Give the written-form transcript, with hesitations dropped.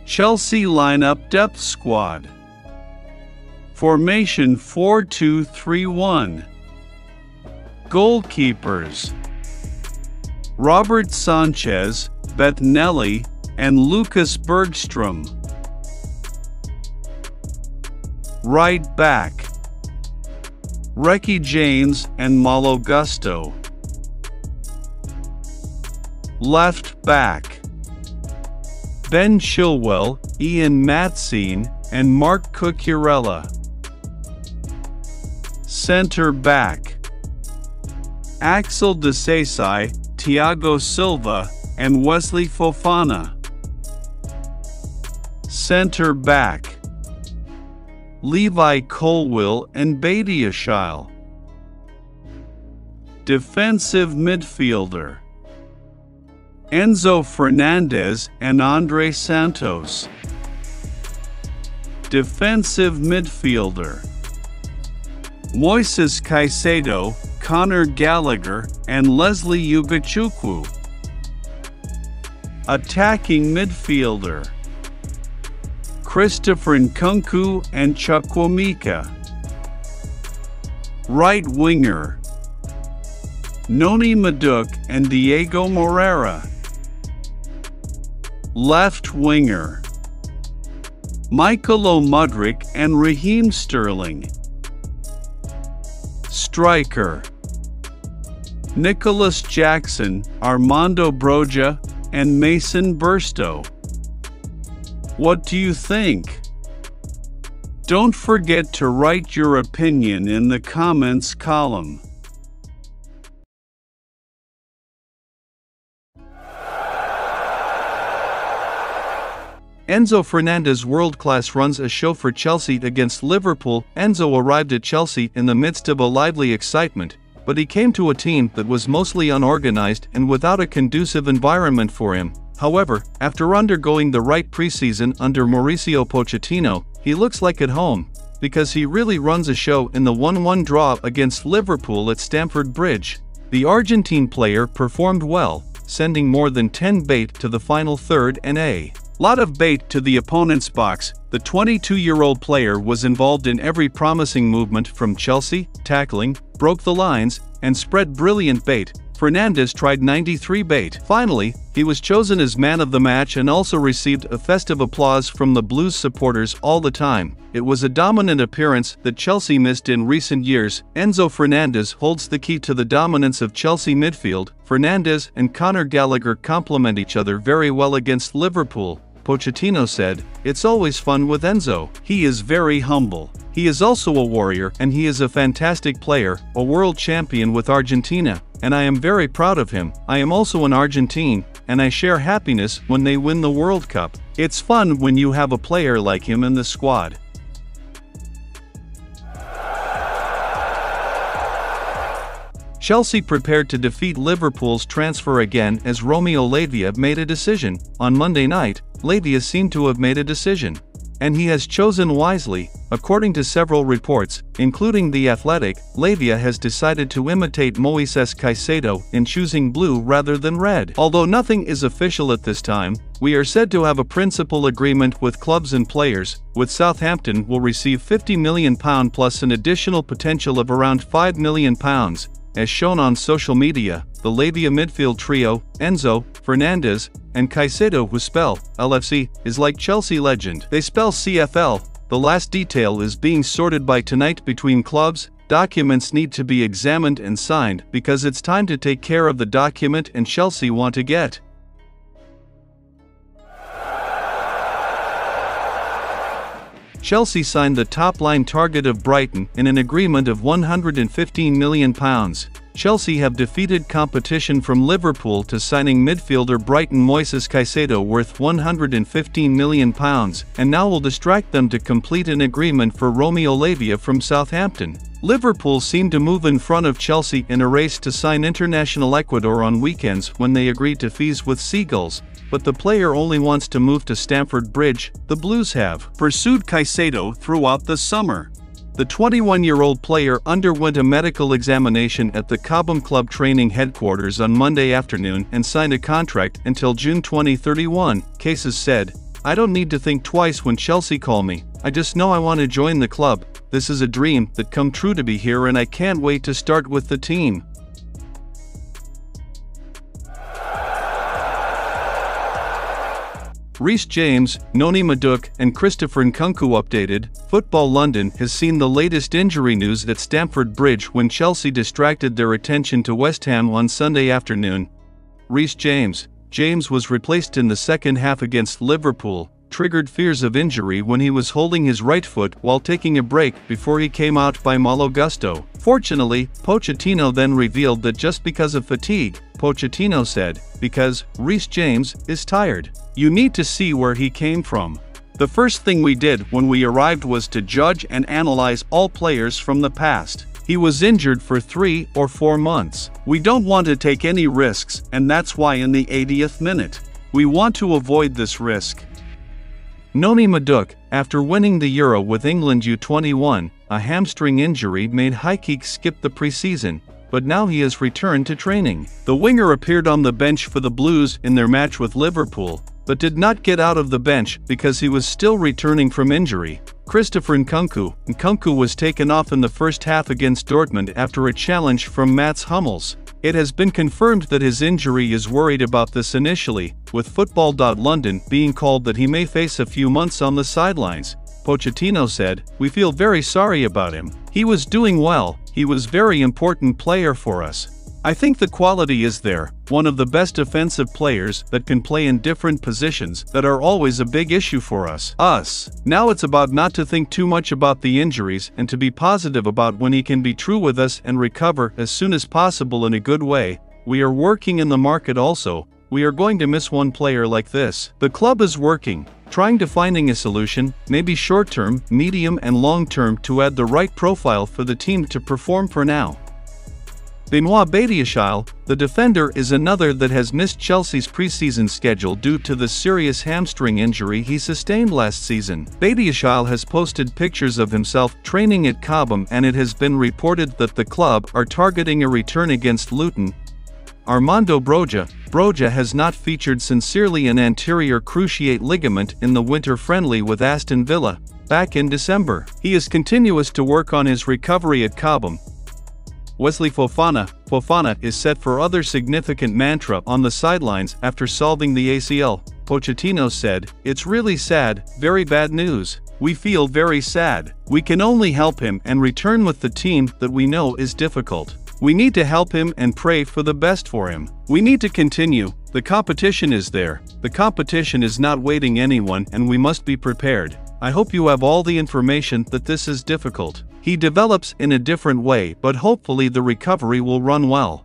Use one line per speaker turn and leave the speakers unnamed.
Chelsea lineup depth squad. Formation 4-2-3-1. Goalkeepers: Robert Sanchez, Bettinelli, and Lucas Bergstrom. Right back: Reece James and Malo Gusto. Left back: Ben Chilwell, Ian Matsine, and Marc Cucurella. Center back: Axel Disasi, Thiago Silva, and Wesley Fofana. Center back: Levi Colwill and Badiashile. Defensive midfielder: Enzo Fernandez and Andre Santos. Defensive midfielder: Moises Caicedo, Conor Gallagher, and Leslie Ugachukwu. Attacking midfielder: Christopher Nkunku and Chukwuemeka. Right winger: Noni Madueke and Diego Moreira. Left winger: Michael Mudryk and Raheem Sterling. Striker: Nicholas Jackson, Armando Broja, and Mason Burstow. What do you think? Don't forget to write your opinion in the comments column.
Enzo Fernandez world-class runs a show for Chelsea against Liverpool. Enzo arrived at Chelsea in the midst of a lively excitement, but he came to a team that was mostly unorganized and without a conducive environment for him. However, after undergoing the right preseason under Mauricio Pochettino, he looks like at home, because he really runs a show in the 1-1 draw against Liverpool at Stamford Bridge. The Argentine player performed well, sending more than 10 bait to the final third and a lot of bait to the opponent's box. The 22-year-old player was involved in every promising movement from Chelsea, tackling, broke the lines, and spread brilliant bait. Fernandez tried 93 bait. Finally, he was chosen as man of the match and also received a festive applause from the Blues supporters all the time. It was a dominant appearance that Chelsea missed in recent years. Enzo Fernandez holds the key to the dominance of Chelsea midfield. Fernandez and Conor Gallagher complement each other very well against Liverpool. Pochettino said, "It's always fun with Enzo. He is very humble. He is also a warrior and he is a fantastic player, a world champion with Argentina, and I am very proud of him. I am also an Argentine, and I share happiness when they win the World Cup. It's fun when you have a player like him in the squad." Chelsea prepared to defeat Liverpool's transfer again as Romeo Lavia made a decision. On Monday night, Lavia seemed to have made a decision. And he has chosen wisely. According to several reports, including The Athletic, Lavia has decided to imitate Moises Caicedo in choosing blue rather than red. Although nothing is official at this time, we are said to have a principal agreement with clubs and players, with Southampton will receive £50 million plus an additional potential of around £5 million. As shown on social media, the Lavia midfield trio, Enzo, Fernandez, and Caicedo, who spell LFC, is like Chelsea legend. They spell CFL. The last detail is being sorted by tonight between clubs. Documents need to be examined and signed because it's time to take care of the document and Chelsea want to get. Chelsea signed the top-line target of Brighton in an agreement of £115 million. Chelsea have defeated competition from Liverpool to signing midfielder Brighton Moises Caicedo worth £115 million, and now will distract them to complete an agreement for Romeo Lavia from Southampton. Liverpool seemed to move in front of Chelsea in a race to sign international Ecuador on weekends when they agreed to fees with Seagulls, but the player only wants to move to Stamford Bridge. The Blues have pursued Caicedo throughout the summer. The 21-year-old player underwent a medical examination at the Cobham Club training headquarters on Monday afternoon and signed a contract until June 2031. Caicedo said, I don't need to think twice when Chelsea call me. I just know I want to join the club. This is a dream that come true to be here and I can't wait to start with the team. Reece James, Noni Madueke and Christopher Nkunku updated. Football London has seen the latest injury news at Stamford Bridge when Chelsea distracted their attention to West Ham on Sunday afternoon. Reece James was replaced in the second half against Liverpool, triggered fears of injury when he was holding his right foot while taking a break before he came out by Malo Gusto. Fortunately, Pochettino then revealed that just because of fatigue, Pochettino said, because Reece James is tired. You need to see where he came from. The first thing we did when we arrived was to judge and analyze all players from the past. He was injured for 3 or 4 months. We don't want to take any risks, and that's why in the 80th minute, we want to avoid this risk. Noni Madueke, after winning the Euro with England U21, a hamstring injury made Haikik skip the preseason, but now he has returned to training. The winger appeared on the bench for the Blues in their match with Liverpool, but did not get out of the bench because he was still returning from injury. Christopher Nkunku was taken off in the first half against Dortmund after a challenge from Mats Hummels. It has been confirmed that his injury is worried about this initially, with Football.London being called that he may face a few months on the sidelines. Pochettino said, "We feel very sorry about him. He was doing well, he was very important player for us. I think the quality is there, one of the best offensive players that can play in different positions that are always a big issue for us. Now it's about not to think too much about the injuries and to be positive about when he can be true with us and recover as soon as possible in a good way. We are working in the market also. We are going to miss one player like this. The club is working, trying to finding a solution, maybe short-term, medium and long-term to add the right profile for the team to perform for now." Benoit Badiashile, the defender, is another that has missed Chelsea's preseason schedule due to the serious hamstring injury he sustained last season. Badiashile has posted pictures of himself training at Cobham, and it has been reported that the club are targeting a return against Luton. Armando Broja has not featured sincerely an anterior cruciate ligament in the winter friendly with Aston Villa back in December. He is continuous to work on his recovery at Cobham. Wesley Fofana is set for other significant mantra on the sidelines after solving the ACL. Pochettino said, "It's really sad, very bad news. We feel very sad. We can only help him and return with the team that we know is difficult. We need to help him and pray for the best for him. We need to continue. The competition is there. The competition is not waiting anyone and we must be prepared. I hope you have all the information that this is difficult. He develops in a different way, but hopefully the recovery will run well."